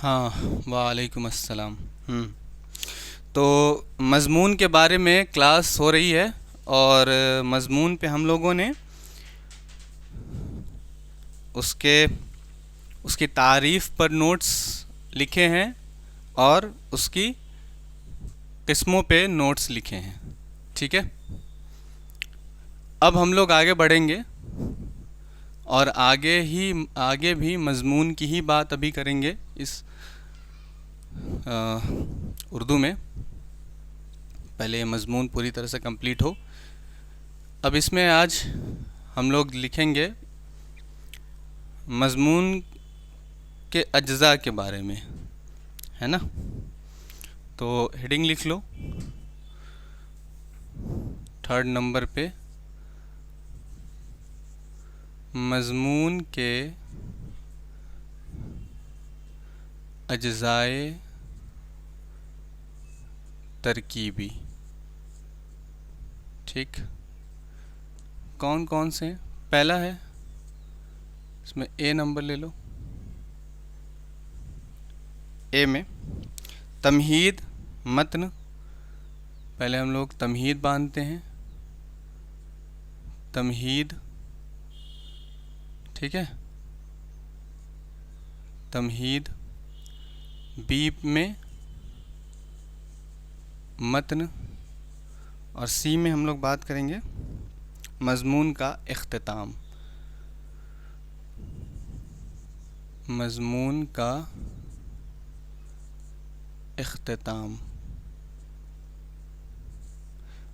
ہاں، وعلیکم السلام۔ تو مضمون کے بارے میں کلاس ہو رہی ہے، اور مضمون پہ ہم لوگوں نے اس کے اس کی تعریف پر نوٹس لکھے ہیں اور اس کی قسموں پہ نوٹس لکھے ہیں۔ ٹھیک ہے، اب ہم لوگ آگے بڑھیں گے اور آگے بھی مضمون کی ہی بات ابھی کریں گے اس اردو میں۔ پہلے یہ مضمون پوری طرح سے کمپلیٹ ہو۔ اب اس میں آج ہم لوگ لکھیں گے مضمون کے اجزاء کے بارے میں، ہے نا؟ تو ہیڈنگ لکھ لو 3rd نمبر پہ، مضمون کے اجزائے ترکیبی۔ ٹھیک، کون کون سے؟ پہلا ہے، اس میں اے نمبر لے لو۔ اے میں تمہید متن، پہلے ہم لوگ تمہید باندھتے ہیں، تمہید۔ ٹھیک ہے، تمہید۔ بی میں متن، اور سی میں ہم لوگ بات کریں گے مضمون کا اختتام۔ مضمون کا اختتام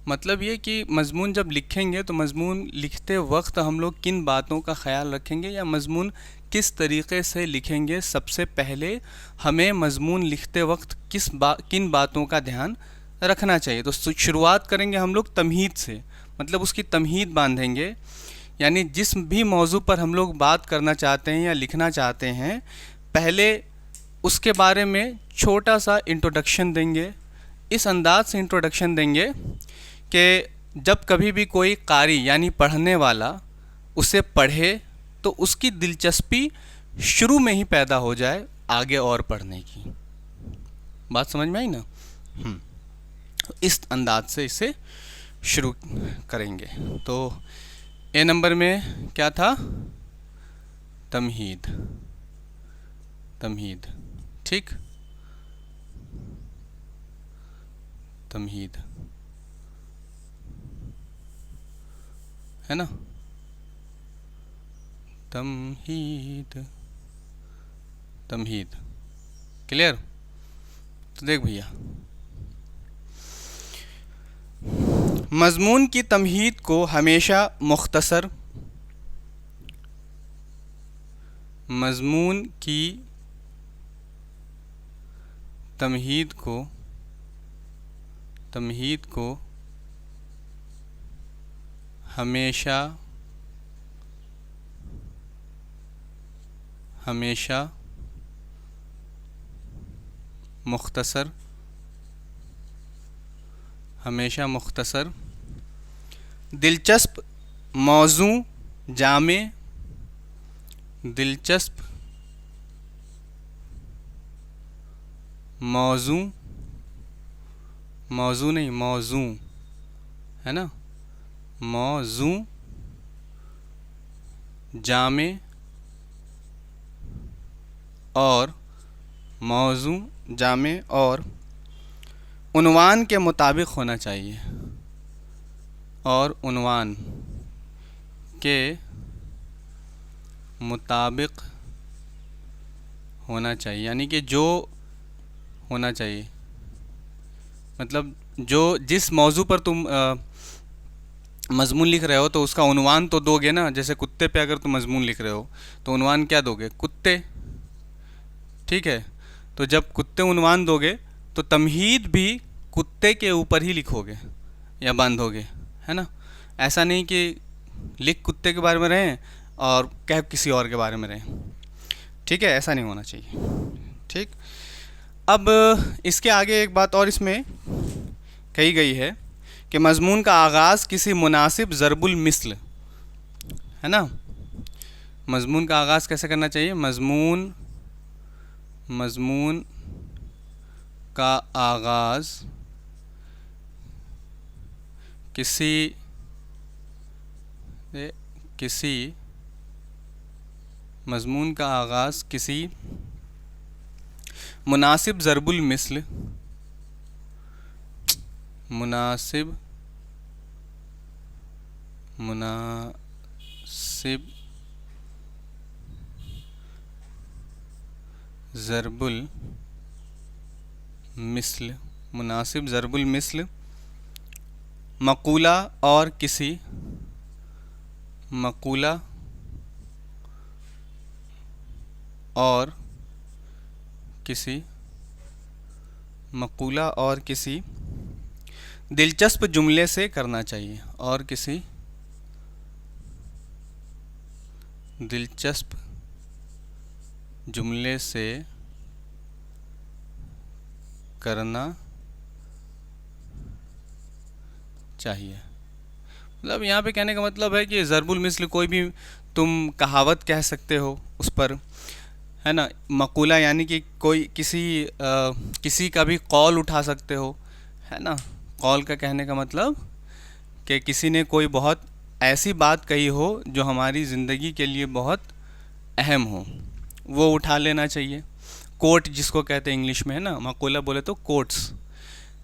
مطلب یہ کہ مضمون جب لکھیں گے تو مضمون لکھتے وقت ہم لوگ کن باتوں کا خیال رکھیں گے، یا مضمون کس طریقے سے لکھیں گے۔ سب سے پہلے ہمیں مضمون لکھتے وقت کن باتوں کا دھیان رکھنا چاہیے۔ تو شروعات کریں گے ہم لوگ تمہید سے، مطلب اس کی تمہید باندھیں گے، یعنی جس بھی موضوع پر ہم لوگ بات کرنا چاہتے ہیں یا لکھنا چاہتے ہیں، پہلے اس کے بارے میں چھوٹا سا انٹروڈکشن دیں گے۔ اس انداز سے انٹروڈکشن دیں گے کہ جب کبھی بھی کوئی قاری یعنی پڑھنے والا اسے پڑھے تو اس کی دلچسپی شروع میں ہی پیدا ہو جائے آگے اور پڑھنے کی۔ بات سمجھ میں آئی نا؟ اس انداز سے اسے شروع کریں گے۔ تو اے نمبر میں کیا تھا؟ تمہید۔ تمہید، ٹھیک، تمہید ہے نا؟ تمہید، تمہید، کلیئر؟ تو دیکھ بھیا، مضمون کی تمہید کو ہمیشہ مختصر، مضمون کی تمہید کو ہمیشہ مختصر، دلچسپ، موزوں، جامع، دلچسپ، موضوع نہیں، موزوں ہے نا؟ موزوں، جامع اور عنوان کے مطابق ہونا چاہیے، اور عنوان کے مطابق ہونا چاہیے، یعنی کہ جو ہونا چاہیے، مطلب جس موضوع پر تم مضمون لکھ رہے ہو تو اس کا عنوان تو دو گے نا۔ جیسے کتے پہ اگر تم مضمون لکھ رہے ہو تو عنوان کیا دو گے؟ کتے، ٹھیک ہے؟ تو جب کتے عنوان دو گے تو تمہید بھی کتے کے اوپر ہی لکھو گے یا باندھو گے، ہے نا؟ ایسا نہیں کہ لکھ کتے کے بارے میں رہیں اور کہہ کسی اور کے بارے میں رہیں، ٹھیک ہے؟ ایسا نہیں ہونا چاہیے، ٹھیک؟ اب اس کے آگے ایک بات اور اس میں کہی گئی ہے کہ مضمون کا آغاز کسی مناسب ضرب المثل، ہے نا؟ مضمون کا آغاز کیسے کرنا چاہیے؟ مضمون مضمون کا آغاز کسی مضمون کا آغاز کسی مناسب ضرب المثل مناسب ضرب المثل مقولہ اور کسی دلچسپ جملے سے کرنا چاہیے مطلب یہاں پہ کہنے کا مطلب ہے کہ ضرب المثل کوئی بھی تم کہاوت کہہ سکتے ہو اس پر، ہے نا. مقولہ یعنی کہ کوئی کسی کا بھی قول اٹھا سکتے ہو، ہے نا. قول کا کہنے کا مطلب کہ کسی نے کوئی بہت ایسی بات کہی ہو جو ہماری زندگی کے لیے بہت اہم ہو، وہ اٹھا لینا چاہیے. کوٹ جس کو کہتے ہیں انگلش میں، ہے نا. مقولہ بولے تو کوٹس،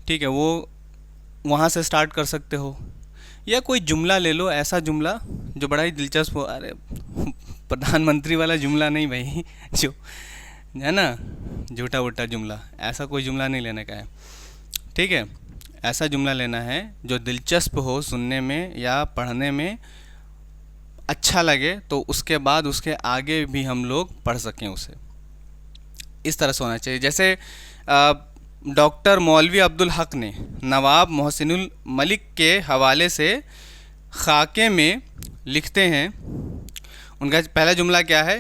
ٹھیک ہے، وہ وہاں سے سٹارٹ کر سکتے ہو. یا کوئی جملہ لے لو، ایسا جملہ جو بڑا ہی دلچسپ ہو. ارے پردھان منتری والا جملہ نہیں بھائی، جو ہے نا جھوٹا ووٹا جملہ، ایسا کوئی جملہ نہیں لینے کا ہے، ٹھیک ہے. ایسا جملہ لینا ہے جو دلچسپ ہو، سننے میں یا پڑھنے میں اچھا لگے، تو اس کے بعد اس کے آگے بھی ہم لوگ پڑھ سکیں اسے. اس طرح سے ہونا چاہیے. جیسے ڈاکٹر مولوی عبدالحق نے نواب محسن الملک کے حوالے سے خاکے میں لکھتے ہیں. ان کا پہلا جملہ کیا ہے؟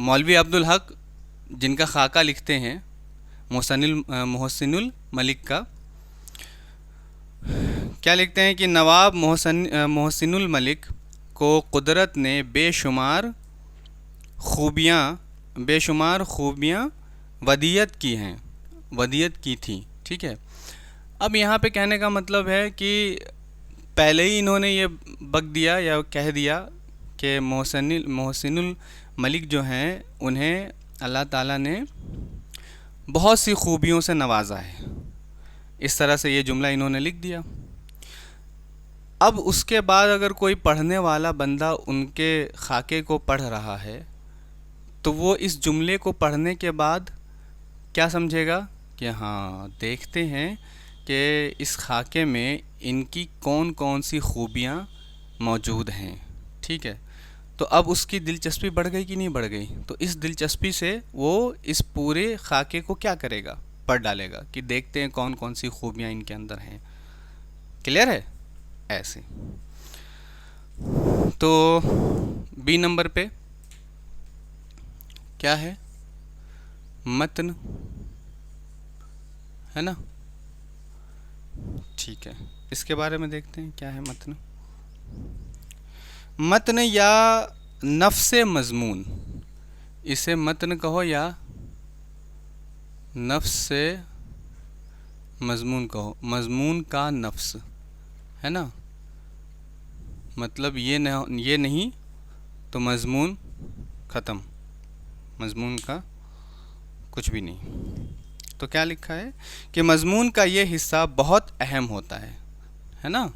مولوی عبدالحق جن کا خاکہ لکھتے ہیں محسن الملک کا، کیا لکھتے ہیں کہ نواب محسن الملک کو قدرت نے بے شمار خوبیاں ودیعت کی تھیں. ٹھیک ہے. اب یہاں پہ کہنے کا مطلب ہے کہ پہلے ہی انہوں نے یہ بک دیا یا کہہ دیا کہ محسن الملک جو ہیں انہیں اللہ تعالیٰ نے بہت سی خوبیوں سے نوازا ہے. اس طرح سے یہ جملہ انہوں نے لکھ دیا. اب اس کے بعد اگر کوئی پڑھنے والا بندہ ان کے خاکے کو پڑھ رہا ہے تو وہ اس جملے کو پڑھنے کے بعد کیا سمجھے گا کہ ہاں دیکھتے ہیں کہ اس خاکے میں ان کی کون کون سی خوبیاں موجود ہیں. ٹھیک ہے. تو اب اس کی دلچسپی بڑھ گئی کہ نہیں بڑھ گئی؟ تو اس دلچسپی سے وہ اس پورے خاکے کو کیا کرے گا؟ پڑھ ڈالے گا کہ دیکھتے ہیں کون کون سی خوبیاں ان کے اندر ہیں. کلیئر ہے؟ ایسے. تو بی نمبر پہ کیا ہے؟ متن، ہے نا. ٹھیک ہے. اس کے بارے میں دیکھتے ہیں کیا ہے متن. متن یا نفس مضمون، اسے متن کہو یا نفس مضمون کہو. مضمون کا نفس، ہے نا. مطلب یہ نہیں تو مضمون ختم، مضمون کا کچھ بھی نہیں. تو کیا لکھا ہے کہ مضمون کا یہ حصہ بہت اہم ہوتا ہے نا.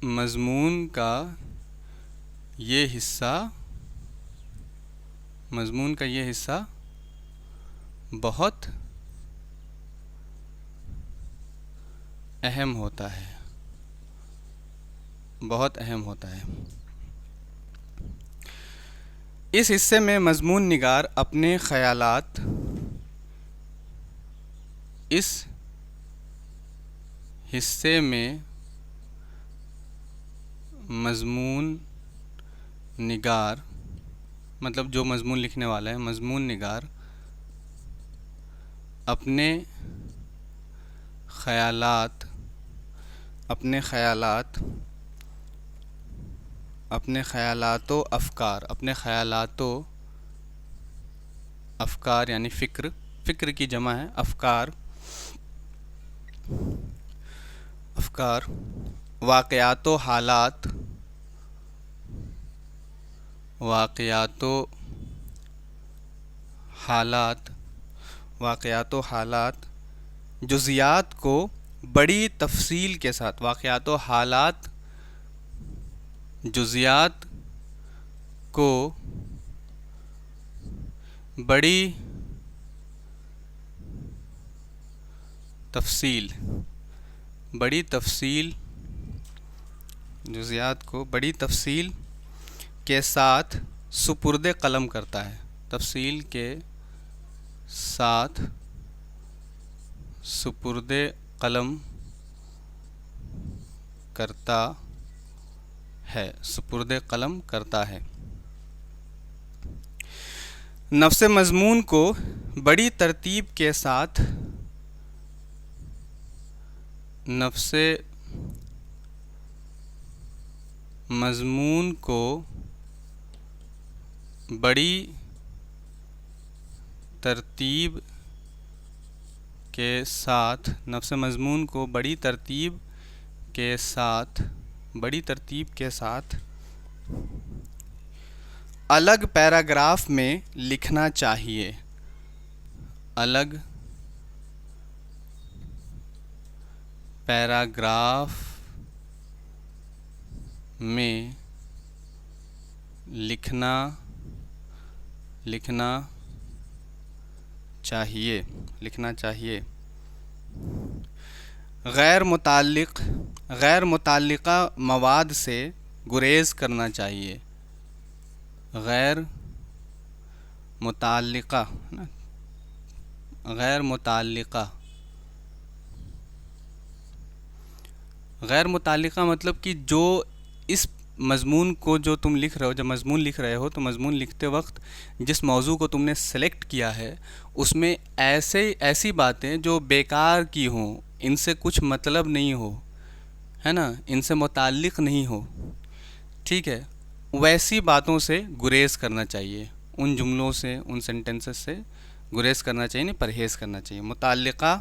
مضمون کا یہ حصہ بہت اہم ہوتا ہے. اس حصے میں مضمون نگار اپنے خیالات مطلب جو مضمون لکھنے والا ہے، مضمون نگار اپنے خیالات و افکار، اپنے خیالات و افکار یعنی فکر، فکر کی جمع ہے افکار، افکار، واقعات و حالات، واقعات و حالات، واقعات و حالات، جزیات کو بڑی تفصیل کے ساتھ، واقعات و حالات جزیات کو بڑی تفصیل، بڑی تفصیل، جزیات کو بڑی تفصیل کے ساتھ سپرد قلم کرتا ہے، تفصیل کے ساتھ سپرد قلم کرتا ہے، سپرد قلم کرتا ہے۔ نفس مضمون کو بڑی ترتیب کے ساتھ، نفس مضمون کو بڑی ترتیب کے ساتھ، نفس مضمون کو بڑی ترتیب کے ساتھ، بڑی ترتیب کے ساتھ الگ پیراگراف میں لکھنا چاہیے، الگ پیراگراف میں لکھنا چاہیے، لکھنا چاہیے۔ غیر متعلقہ مواد سے گریز کرنا چاہیے، غیر متعلقہ مطلب کہ جو اس مضمون کو جو تم لکھ رہے ہو، جب مضمون لکھ رہے ہو تو مضمون لکھتے وقت جس موضوع کو تم نے سلیکٹ کیا ہے اس میں ایسی باتیں جو بیکار کی ہوں، ان سے کچھ مطلب نہیں ہو، ہے نا، ان سے متعلق نہیں ہو، ٹھیک ہے، ویسی باتوں سے گریز کرنا چاہیے، ان جملوں سے، ان سینٹنسز سے گریز کرنا چاہیے، نہیں پرہیز کرنا چاہیے، متعلقہ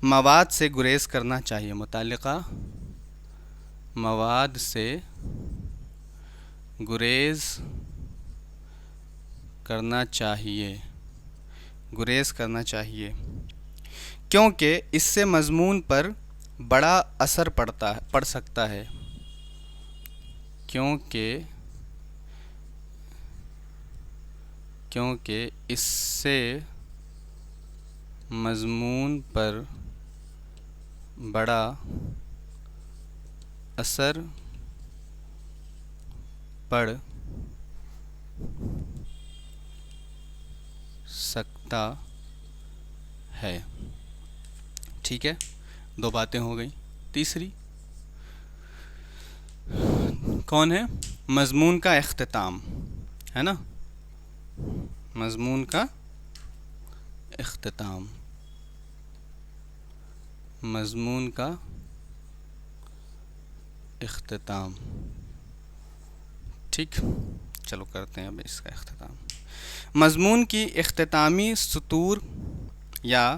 مواد سے گریز کرنا چاہیے، متعلقہ مواد سے گریز کرنا چاہیے، گریز کرنا چاہیے، کیونکہ اس سے مضمون پر بڑا اثر پڑ سکتا ہے، کیونکہ اس سے مضمون پر بڑا اثر پڑ سکتا ہے، ٹھیک ہے، دو باتیں ہو گئی۔ تیسری کون ہے؟ مضمون کا اختتام، ہے نا، مضمون کا اختتام، مضمون کا اختتام، ٹھیک، چلو کرتے ہیں اب اس کا اختتام۔ مضمون کی اختتامی سطور یا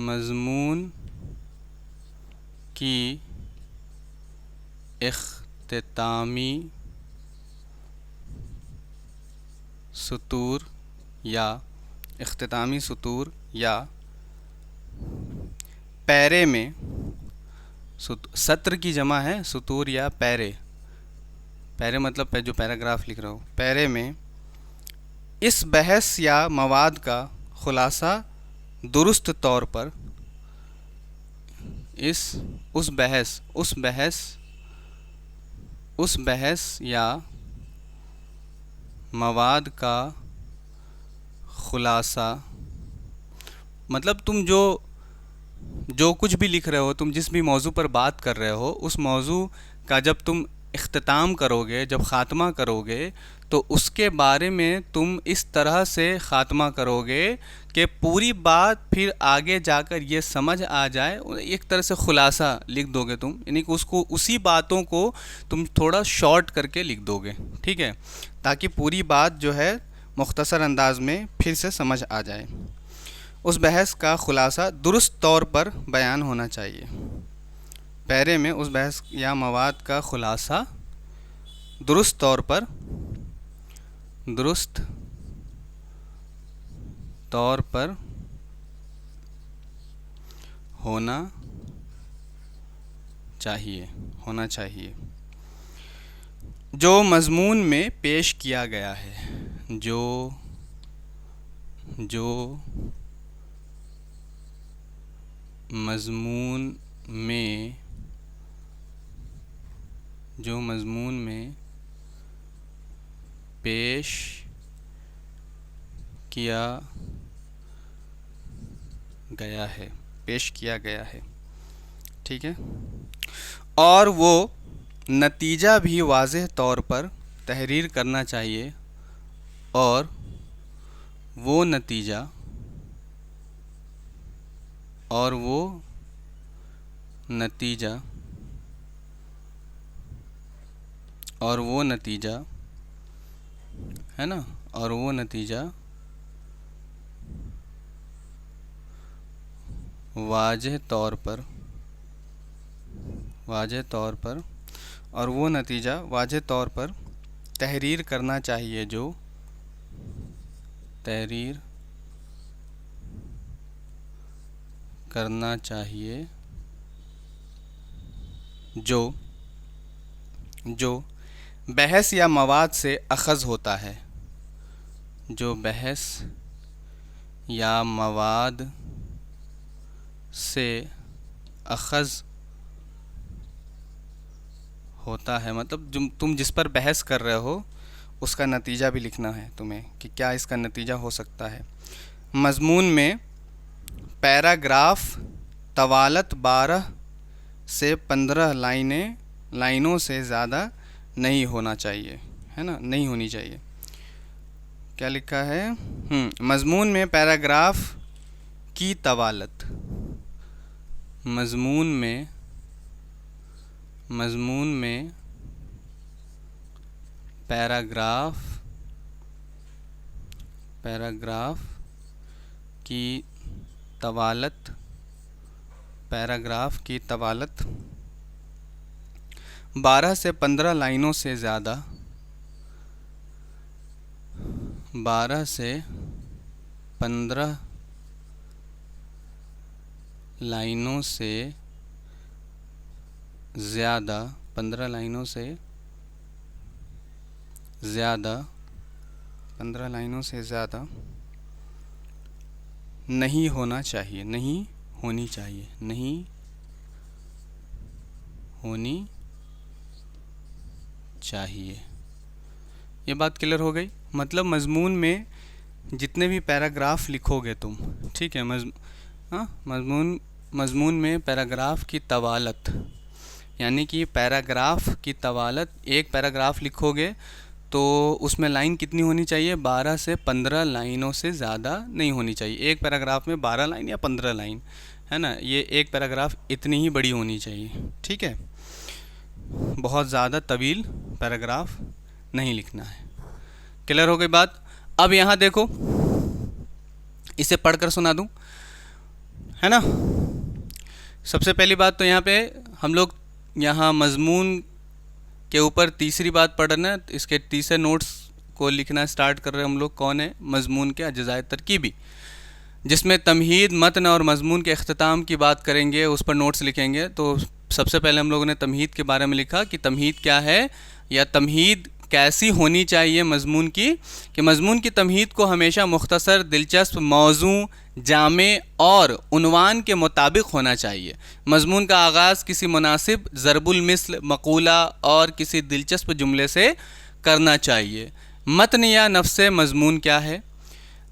مضمون کی اختتامی سطور یا پیرے میں، سطر کی جمع ہے سطور یا پیرے، پیرے مطلب جو پیراگراف لکھ رہا ہو، پیرے میں اس بحث یا مواد کا خلاصہ درست طور پر، اس بحث یا مواد کا خلاصہ، مطلب تم جو کچھ بھی لکھ رہے ہو، تم جس بھی موضوع پر بات کر رہے ہو، اس موضوع کا جب تم اختتام کرو گے، جب خاتمہ کرو گے، تو اس کے بارے میں تم اس طرح سے خاتمہ کرو گے کہ پوری بات پھر آگے جا کر یہ سمجھ آ جائے، ایک طرح سے خلاصہ لکھ دو گے تم، یعنی کہ اس کو اسی باتوں کو تم تھوڑا شارٹ کر کے لکھ دو گے، ٹھیک ہے، تاکہ پوری بات جو ہے مختصر انداز میں پھر سے سمجھ آ جائے۔ اس بحث کا خلاصہ درست طور پر بیان ہونا چاہیے۔ پیرے میں اس بحث یا مواد کا خلاصہ درست طور پر ہونا چاہیے جو مضمون میں پیش کیا گیا ہے، جو مضمون میں پیش کیا گیا ہے، ٹھیک ہے، اور وہ نتیجہ بھی واضح طور پر تحریر کرنا چاہیے، اور وہ نتیجہ ہے نا، اور وہ نتیجہ واضح طور پر تحریر کرنا چاہیے، جو بحث یا مواد سے اخذ ہوتا ہے، مطلب تم جس پر بحث کر رہے ہو اس کا نتیجہ بھی لکھنا ہے تمہیں کہ کیا اس کا نتیجہ ہو سکتا ہے۔ مضمون میں پیراگراف طوالت 12 سے 15 لائنوں سے زیادہ نہیں ہونا چاہیے، ہے نا، نہیں ہونی چاہیے۔ کیا لکھا ہے؟ مضمون میں پیراگراف کی طوالت، مضمون میں پیراگراف کی طوالت 12 سے 15 لائنوں سے زیادہ نہیں ہونی چاہیے۔ یہ بات کلیئر ہو گئی؟ مطلب مضمون میں جتنے بھی پیراگراف لکھو گے تم، ٹھیک ہے، مضمون میں پیراگراف کی طوالت، یعنی کہ پیراگراف کی طوالت، ایک پیراگراف لکھو گے تو اس میں لائن کتنی ہونی چاہیے؟ 12 سے 15 لائنوں سے زیادہ نہیں ہونی چاہیے۔ ایک پیراگراف میں 12 لائن یا 15 لائن، ہے نا، یہ ایک پیراگراف اتنی ہی بڑی ہونی چاہیے، ٹھیک ہے، بہت زیادہ طویل پیراگراف نہیں لکھنا ہے۔ کلیئر ہو گئی بات؟ اب یہاں دیکھو، اسے پڑھ کر سنا دوں، ہے نا۔ سب سے پہلی بات تو یہاں پہ ہم لوگ یہاں مضمون کے اوپر تیسری بات پڑھ رہے ہیں، اس کے تیسرے نوٹس کو لکھنا سٹارٹ کر رہے ہیں ہم لوگ، کون ہے؟ مضمون کے اجزائے ترکیبی، جس میں تمہید، متن اور مضمون کے اختتام کی بات کریں گے، اس پر نوٹس لکھیں گے۔ تو سب سے پہلے ہم لوگوں نے تمہید کے بارے میں لکھا کہ تمہید کیا ہے، یا تمہید کیسی ہونی چاہیے مضمون کی، کہ مضمون کی تمہید کو ہمیشہ مختصر، دلچسپ، موضوع، جامع اور عنوان کے مطابق ہونا چاہیے۔ مضمون کا آغاز کسی مناسب ضرب المثل، مقولہ اور کسی دلچسپ جملے سے کرنا چاہیے۔ متن یا نفس مضمون کیا ہے؟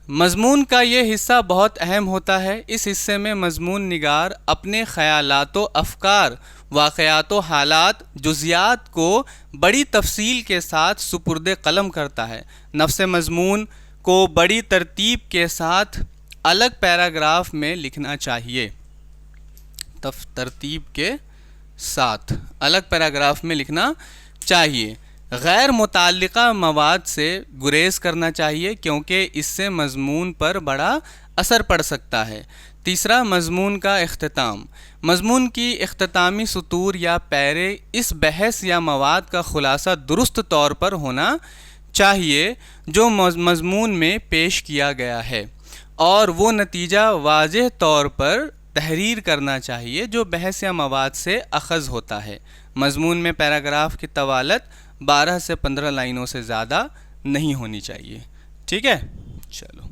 مضمون کا یہ حصہ بہت اہم ہوتا ہے۔ اس حصے میں مضمون نگار اپنے خیالات و افکار، واقعات و حالات، جزیات کو بڑی تفصیل کے ساتھ سپرد قلم کرتا ہے۔ نفس مضمون کو بڑی ترتیب کے ساتھ الگ پیراگراف میں لکھنا چاہیے۔ ترتیب کے ساتھ الگ پیراگراف میں لکھنا چاہیے۔ غیر متعلقہ مواد سے گریز کرنا چاہیے کیونکہ اس سے مضمون پر بڑا اثر پڑ سکتا ہے۔ تیسرا، مضمون کا اختتام۔ مضمون کی اختتامی سطور یا پیرے اس بحث یا مواد کا خلاصہ درست طور پر ہونا چاہیے جو مضمون میں پیش کیا گیا ہے، اور وہ نتیجہ واضح طور پر تحریر کرنا چاہیے جو بحث یا مواد سے اخذ ہوتا ہے۔ مضمون میں پیراگراف کی طوالت 12 سے 15 لائنوں سے زیادہ نہیں ہونی چاہیے۔ ٹھیک ہے، چلو۔